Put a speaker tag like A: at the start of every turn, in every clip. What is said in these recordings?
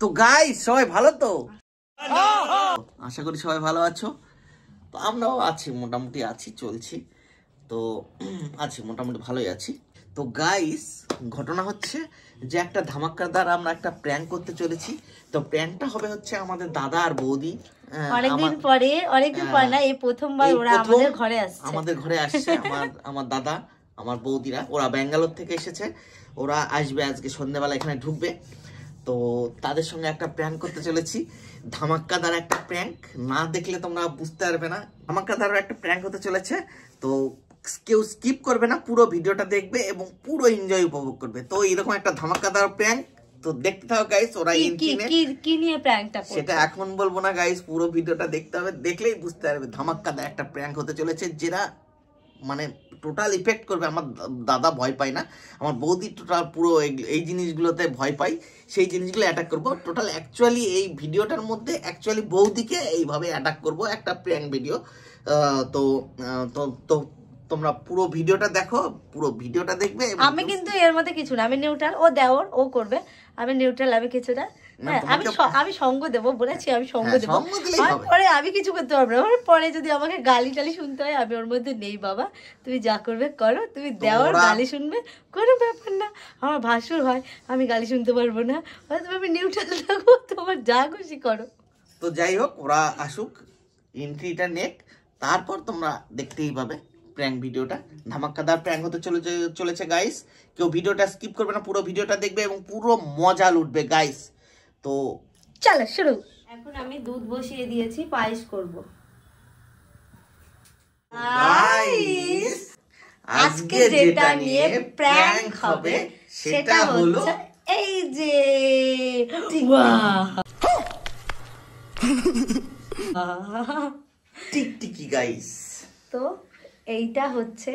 A: তো গাইস সবাই ভালো তো? আশা করি সবাই ভালো আছো। তো আমরাও আছি, মোটামুটি আছি, চলছি। তো আছি মোটামুটি ভালোই আছি। তো গাইস ঘটনা হচ্ছে যে একটা ধামাকাদার আমরা একটা প্র্যাঙ্ক করতে চলেছি। তো প্র্যাঙ্কটা হবে হচ্ছে আমাদের দাদা আর বৌদি।
B: অনেকদিন পরে না, এই প্রথমবার ওরা আমাদের ঘরে আসছে।
A: আমার দাদা, আমার বৌদিরা, ওরা ব্যাঙ্গালোর থেকে এসেছে। ওরা আসবে আজকে সন্ধ্যাবেলা, এখানে ঢুকবে। তো তাদের সঙ্গে একটা প্র্যাঙ্ক করতে চলেছি, ধামাকাদার একটা প্র্যাঙ্ক। না দেখলে তোমরা বুঝতে পারবে না, ধামাকাদার একটা প্র্যাঙ্ক হতে চলেছে। তো কেউ স্কিপ করবে না, পুরো ভিডিওটা দেখবে এবং পুরো এনজয় উপভোগ করবে। তো এরকম একটা ধামাকাদার প্র্যাঙ্ক, তো দেখতে থাকো গাইস। ওরা
B: কি নিয়ে প্র্যাঙ্কটা করছে
A: সেটা এখন বলবো না গাইস, পুরো ভিডিওটা দেখতে হবে, দেখলেই বুঝতে পারবে। ধামাকাদার একটা প্র্যাঙ্ক হতে চলেছে, যেটা মানে টোটাল ইফেক্ট করবে। আমার দাদা ভয় পায় না, আমার বৌদি টোটাল পুরো এই জিনিসগুলোতে ভয় পাই, সেই জিনিসগুলো অ্যাটাক করবো। টোটাল অ্যাকচুয়ালি এই ভিডিওটার মধ্যে অ্যাকচুয়ালি বৌদিকে এইভাবে অ্যাটাক করবো, একটা প্র্যাঙ্ক ভিডিও। তো তো তো তোমরা পুরো ভিডিওটা দেখো, পুরো ভিডিওটা দেখবে।
B: আমি কিন্তু এর মধ্যে কিছু না, আমি নিউট্রাল, ও দেওর, ও করবে, আমি নিউট্রাল, আমি কিছু না। আমি সঙ্গ দেবো বলেছি, আমি সঙ্গ দেবো। পরে আমি কিছু করতে পারবো না, পরে যদি আমাকে গালি টালি শুনতে হয়, আমি ওর মধ্যে নেই বাবা। তুমি যা করবে করো, তুমি দেওর গালি শুনবে, কোনো ব্যাপার না। আমার ভাসুর হয়, আমি গালি শুনতে পারবো না, আমি নিউট্রাল থাকবো, তোমার যা খুশি করো।
A: তো যাই হোক, ওরা আসুক, এন্ট্রিটা নেক, তারপর তোমরা দেখতেই পাবে প্র্যাঙ্ক ভিডিওটা। ধামাকাদার প্র্যাঙ্ক হতে চলেছে গাইস। কেউ ভিডিওটা স্কিপ করবে না, পুরো ভিডিওটা দেখবে এবং পুরো মজা লুটবে গাইস। তো
B: চলো শুরু। এখন আমি দুধ বসিয়ে দিয়েছি, পায়েস করব। গাইস আজকে যেটা নিয়ে প্র্যাঙ্ক হবে সেটা হলো এই যে
A: টিকটিকি গাইস।
B: তো এইটা হচ্ছে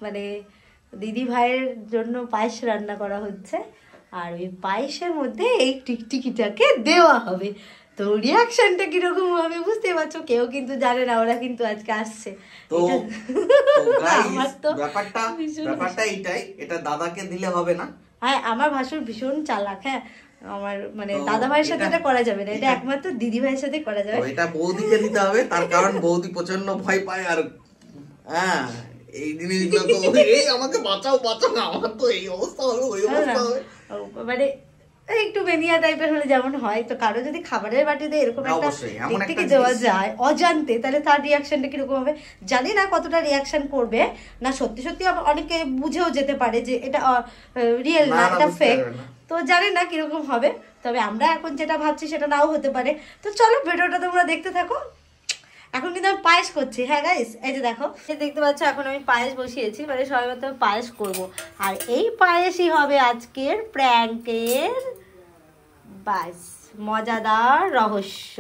B: মানে দিদি ভাইয়ের জন্য পায়েস রান্না করা হচ্ছে, আর ওই পায়েসের মধ্যে এই টিকটিকিটাকে দেওয়া হবে। তো রিয়াকশনটা কিরকম হবে বুঝতে পারছো, কেউ কিন্তু জানে না, ওরা কিন্তু আজকে আসছে।
A: তো ব্যাপারটা এইটাই, এটা দাদাকে দিলে হবে না।
B: হ্যাঁ, আমার ভাসুর ভীষণ চালাক। হ্যাঁ, আমার মানে দাদা ভাইয়ের সাথে এটা করা যাবে না, এটা একমাত্র দিদি ভাইয়ের সাথে করা যাবে।
A: এটা বৌদিকে দিতে হবে, তার কারণ বৌদি প্রচন্ড ভয় পায়। আর হ্যাঁ, এই জিনিসগুলো তো এই আমাকে বাঁচাও না, আমার তো এই অবস্থা হবে, ওই অবস্থা হবে।
B: মানে একটু বেনিয়া টাইপের হলে যেমন হয়, তো কারো যদি খাবারের বাটিতে এরকম একটা টিকটিকি দেওয়া যায় অজান্তে, তাহলে তার রিয়াকশনটা কিরকম হবে জানি না, কতটা রিয়াকশন করবে না। সত্যি সত্যি অনেকে বুঝেও যেতে পারে যে এটা রিয়েল না, এটা ফেক, তো জানি না কিরকম হবে। তবে আমরা এখন যেটা ভাবছি সেটা নাও হতে পারে। তো চলো ভিডিওটা তোমরা দেখতে থাকো। এখন কিন্তু আমি পায়েস করছি। হ্যাঁ গাইস, এই যে দেখো, দেখতে পাচ্ছ এখন আমি পায়েস বসিয়েছি, মানে সবাই মতো পায়েস করব। আর এই পায়েসই হবে আজকের প্র্যাঙ্কের বাস মজাদার রহস্য।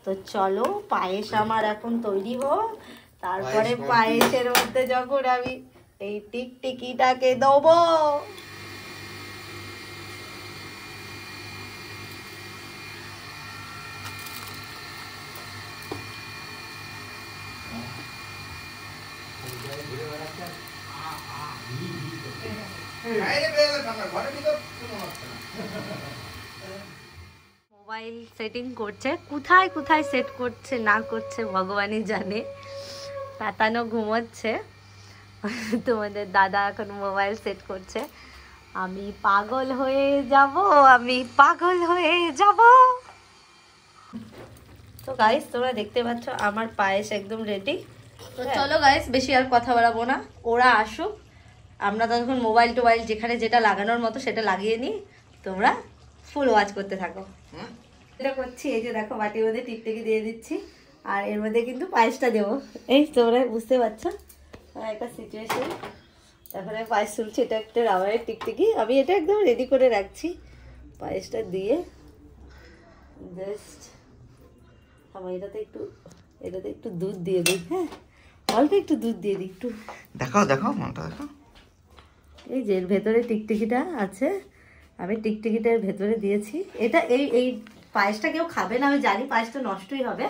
B: তো চলো, পায়েস আমার এখন তৈরি হোক, তারপরে পায়েসের মধ্যে যখন আমি এই টিকটিকিটাকে দেবো। মোবাইল সেটিং করছে, কোথায় কোথায় সেট করছে না করছে ভগবানই জানে। পাতানো ঘুমোচ্ছে, তোমাদের দাদা এখন মোবাইল সেট করছে। আমি পাগল হয়ে যাব, আমি পাগল হয়ে যাব। তো গাইস তোমরা দেখতে পাচ্ছ আমার পায়েস একদম রেডি। তো চলো গাইস, বেশি আর কথা বাড়াবো না, ওরা আসুক, আমরা তখন মোবাইল টোবাইল যেখানে যেটা লাগানোর মতো সেটা লাগিয়ে নিই, তোমরা ফুল ওয়াচ করতে থাকো। এটা করছি, এই যে দেখো বাটির মধ্যে টিকটিকি দিয়ে দিচ্ছি, আর এর মধ্যে কিন্তু পায়েসটা দেবো। এই তোমরা বুঝতে পারছো একটা সিচুয়েশন। এখন আমি পায়েস তুলছি, এটা একটা রাবারের টিকটিকি, আমি এটা একদম রেডি করে রাখছি। পায়েসটা দিয়ে জাস্ট আমার এটাতে একটু দুধ দিয়ে দিই। হ্যাঁ, অল্প একটু দুধ দিয়ে দিই, একটু
A: দেখাও মনটা দেখাও।
B: এই যে এর ভেতরে টিকটিকিটা আছে, আমি টিকটিকিটার ভেতরে দিয়েছি। এটা এই পায়েসটা কেউ খাবে না আমি জানি, পায়েস তো নষ্টই হবে।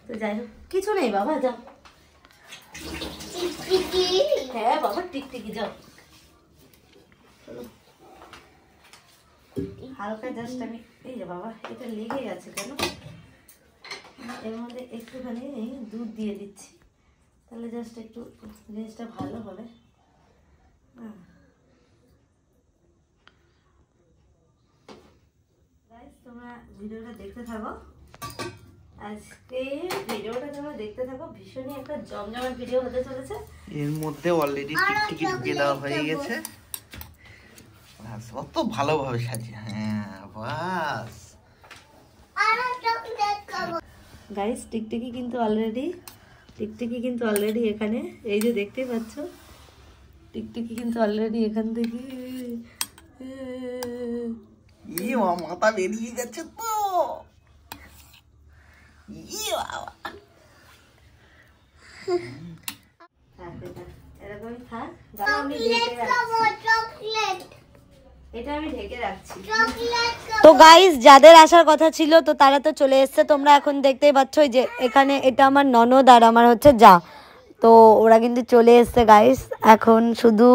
B: তো যাই হোক, কিছু নেই বাবা, যাও। হ্যাঁ বাবা, টিকটিকি যাও। হালকা জাস্ট আমি এই যে বাবা এটা লেগে গেছে কেন, এর মধ্যে একটুখানি দুধ দিয়ে দিচ্ছি, তাহলে জাস্ট একটু জিনিসটা ভালো হবে। তোমরা ভিডিওটা দেখতে থাকো, আজকে ভিডিওটা তোমরা দেখতে থাকো, ভীষণই একটা জমজমাট ভিডিও হতে চলেছে।
A: এর মধ্যে অলরেডি টিকটিকি ঢুকিয়ে দেওয়া হয়ে গেছে, কত ভালোভাবে সাজিয়ে। হ্যাঁ বাস
B: গাইস, টিকটিকি কিন্তু অলরেডি এখানে, এই যে দেখতেই পাচ্ছ, টিকটিকি কিন্তু অলরেডি এখান থেকে
A: মাথা বেরিয়ে যাচ্ছে তো।
B: এরকমই থাক, তো গাইস যাদের আসার কথা ছিল তো তারা তো চলে এসছে। তোমরা এখন দেখতেই পাচ্ছ যে এখানে এটা আমার ননদ আর আমার হচ্ছে যা, তো ওরা কিন্তু চলে এসছে গাইস। এখন শুধু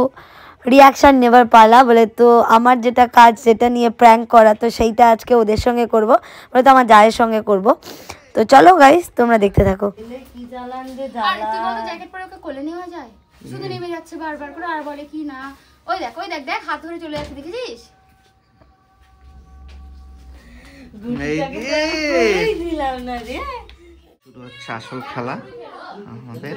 B: রিয়াকশান নেবার পালা, বলে তো আমার যেটা কাজ, যেটা নিয়ে প্র্যাঙ্ক করা, তো সেইটা আজকে ওদের সঙ্গে করব, বলে তো আমার জায়ের সঙ্গে করব। তো চলো গাইস তোমরা দেখতে থাকো। কি জ্বালান রে জ্বালা,
C: আর তুই বল জ্যাকেট পরে ওকে কোলে নেওয়া যায়, শুধু নেমে যাচ্ছে বারবার করে, আর বলে কি না ওই দেখ দেখ হাত ধরে চলে যাচ্ছে, দেখেছিস?
A: শুরু হচ্ছে আসল খেলা আমাদের।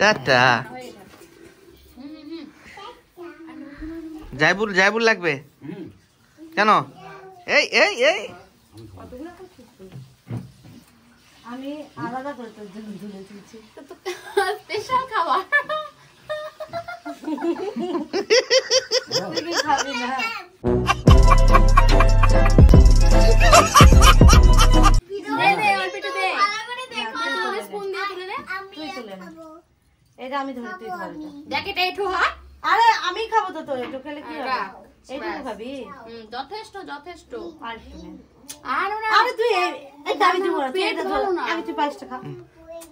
A: টাটা। জায়বুল লাগবে কেন? এই এই এই
B: আমি আলাদা করে তোর জন্য ঝুলে দিয়েছি,
C: স্পেশাল খাবার।
B: তুই খাবি না? এটা আমি ধরে, তুই খাবি না।
C: জ্যাকেট এইটু হাত,
B: আরে আমি খাবো তো, তোর একটু খেলে কি হবে? এইটুকু খাবি?
C: যথেষ্ট যথেষ্ট।
B: আর একটু নে।
C: আর
B: আরে তুই এটা আমি দিব না, তুই এটা ধর, আমি তুই পাঁচটা খা।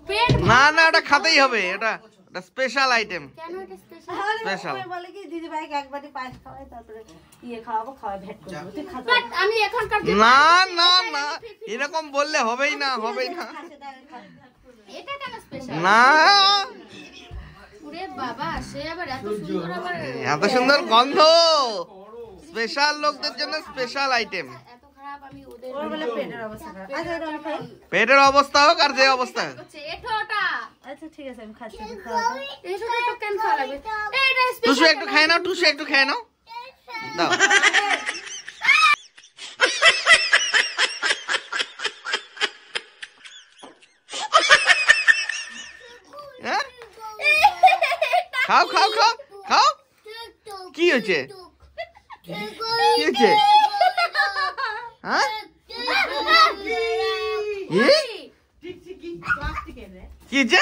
C: পেট
A: না না, এটা খেতেই হবে, এটা স্পেশাল আইটেম।
C: কেন এটা স্পেশাল?
A: স্পেশাল
B: বলে কি দিদি ভাই একবারই পায়েস খাওয়াই, তারপরে খাওয়াবো, খাওয়াই ভেট করবো, তুই খা।
C: বাট আমি এখনকার
A: না না না, এরকম বললে হবেই না, হবেই না।
C: এটা কেন স্পেশাল?
A: না,
C: ওরে বাবা, সে আবার এত সুন্দর, আবার
A: এত সুন্দর গন্ধ, স্পেশাল লোকদের জন্য স্পেশাল আইটেম।
C: এত খারাপ আমি ওদের
B: ওর বলে পেটের অবস্থা খারাপ। আচ্ছা এটা আমি খাই।
A: পেটের অবস্থা হোক আর যে অবস্থা হোক।
C: এঠোটা,
B: আচ্ছা ঠিক আছে আমি খাচ্ছি, তুই খাওয়া দাও।
C: এঠোটা তো কেন খাওয়া লাগবে? এটা
A: টুসু একটু খাই নাও, টুসু একটু খাই নাও, দাও। হ্যাঁ? খাও খাও খাও খাও। কি হয়েছে? কি হয়েছে? হ্যাঁ? কি হয়েছে?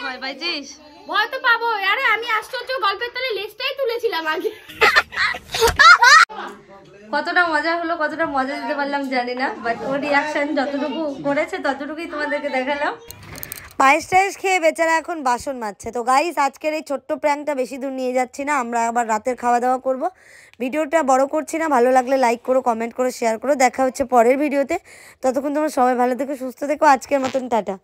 B: ভয় পাইছিস?
C: ভয় তো পাবো, আরে আমি আশ্চর্য গল্পের তলে লেজটাই তুলেছিলাম আগে।
B: কতটা মজা হলো, কতটা মজা দিতে পারলাম জানি না, বাট ওর রিয়াকশন যতটুকু করেছে ততটুকুই তোমাদেরকে দেখালাম। পায়েস টায়েস খেয়ে বেচারা এখন বাসন মাজছে। তো গাইস আজকের এই ছোট্ট প্র্যাঙ্কটা বেশি দূর নিয়ে যাচ্ছি না, আমরা আবার রাতের খাওয়া দাওয়া করব। ভিডিওটা বড় করছি না, ভালো লাগলে লাইক করো, কমেন্ট করো, শেয়ার করো। দেখা হচ্ছে পরের ভিডিওতে, ততক্ষণ তোমরা সবাই ভালো থেকো, সুস্থ থেকো। আজকের মতন টাটা।